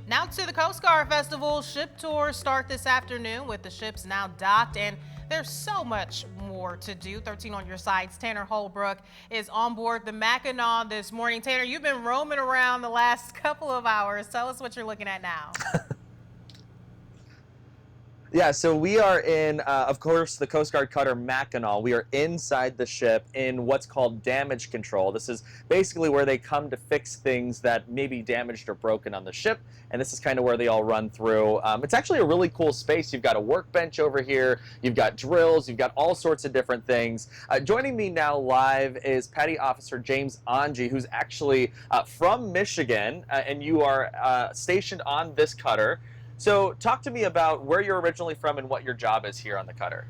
Now to the Coast Guard Festival. Ship tours start this afternoon with the ships now docked, and there's so much more to do. 13 on your sides. Tanner Holbrook is on board the Mackinaw this morning. Tanner, you've been roaming around the last couple of hours. Tell us what you're looking at now. Yeah, so we are in, of course, the Coast Guard Cutter Mackinaw. We are inside the ship in what's called damage control. This is basically where they come to fix things that may be damaged or broken on the ship, and this is kind of where they all run through. It's actually a really cool space. You've got a workbench over here, you've got drills, you've got all sorts of different things. Joining me now live is Petty Officer James Angie, who's actually from Michigan, and you are stationed on this cutter. So talk to me about where you're originally from and what your job is here on the cutter.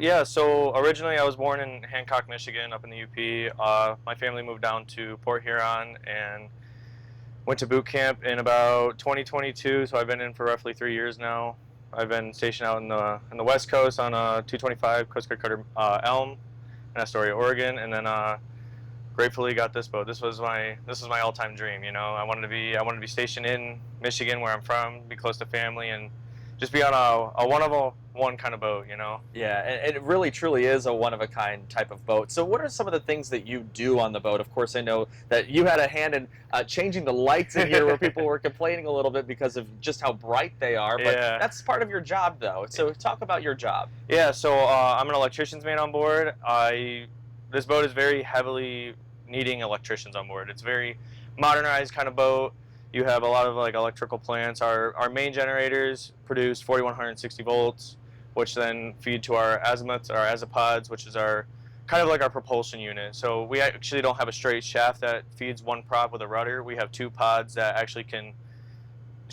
Yeah, so originally I was born in Hancock, Michigan, up in the UP. My family moved down to Port Huron and went to boot camp in about 2022, so I've been in for roughly 3 years now. I've been stationed out in the West Coast on a 225 Coast Guard Cutter Elm in Astoria, Oregon, and then gratefully got this boat. This was my all-time dream. You know, I wanted to be stationed in Michigan, where I'm from, be close to family, and just be on a one-of-a-one kind of boat. You know. Yeah, and it really truly is a one-of-a-kind type of boat. So what are some of the things that you do on the boat? Of course, I know that you had a hand in changing the lights in here, where people were complaining a little bit because of just how bright they are. But yeah, that's part of your job, though. So talk about your job. Yeah, so I'm an electrician's mate on board. This boat is very heavily needing electricians on board. It's a very modernized kind of boat. You have a lot of like electrical plants. Our main generators produce 4160 volts, which then feed to our azimuths, our azipods, which is our kind of like our propulsion unit. So we actually don't have a straight shaft that feeds one prop with a rudder. We have two pods that actually can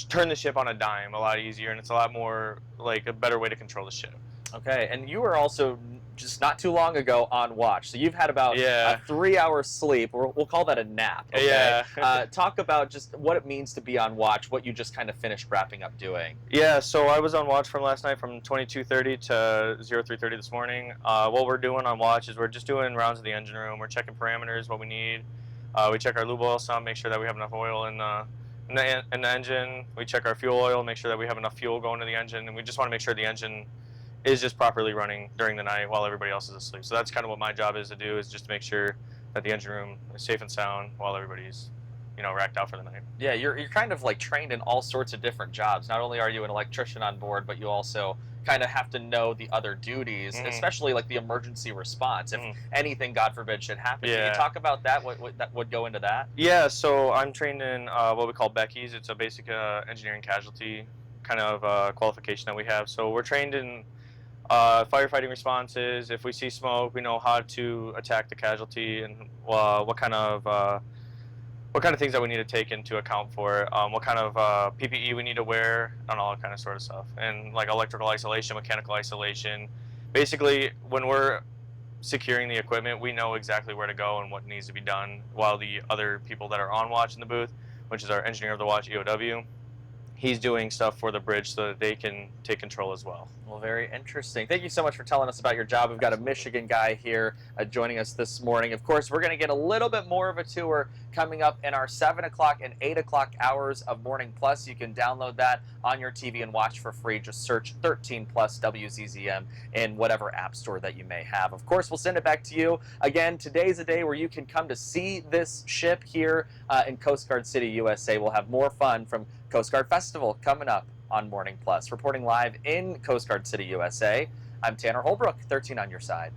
turn the ship on a dime a lot easier, and it's a lot more like a better way to control the ship. Okay, and you were also just not too long ago on watch. So you've had about Yeah. 3 hours sleep. We'll call that a nap. Okay? Yeah. Talk about just what it means to be on watch, what you just kind of finished wrapping up doing. Yeah, so I was on watch from last night from 22:30 to 03:30 this morning. What we're doing on watch is we're just doing rounds of the engine room. We're checking parameters, what we need. We check our lube oil sump, make sure that we have enough oil in the engine. We check our fuel oil, make sure that we have enough fuel going to the engine, and we just want to make sure the engine is just properly running during the night while everybody else is asleep. So that's kind of what my job is to do, is just to make sure that the engine room is safe and sound while everybody's, you know, racked out for the night. Yeah, you're kind of like trained in all sorts of different jobs. Not only are you an electrician on board, but you also kind of have to know the other duties, especially like the emergency response. If anything, God forbid, should happen. Yeah. Can you talk about that? What that would go into that? Yeah, so I'm trained in what we call Becky's. It's a basic engineering casualty kind of qualification that we have. So we're trained in firefighting responses. If we see smoke, we know how to attack the casualty, and what kind of things that we need to take into account for it, what kind of PPE we need to wear, and all that kind of sort of stuff. And like electrical isolation, mechanical isolation. Basically, when we're securing the equipment, we know exactly where to go and what needs to be done, while the other people that are on watch in the booth, which is our engineer of the watch, EOW, he's doing stuff for the bridge so that they can take control as well. Well, very interesting. Thank you so much for telling us about your job. We've got a Michigan guy here joining us this morning. Of course, we're going to get a little bit more of a tour coming up in our 7 o'clock and 8 o'clock hours of Morning Plus. You can download that on your TV and watch for free. Just search 13 Plus WZZM in whatever app store that you may have. Of course, we'll send it back to you. Again, today's a day where you can come to see this ship here in Coast Guard City, USA. We'll have more fun from Coast Guard Festival coming up on Morning Plus. Reporting live in Coast Guard City, USA, I'm Tanner Holbrook, 13 on your side.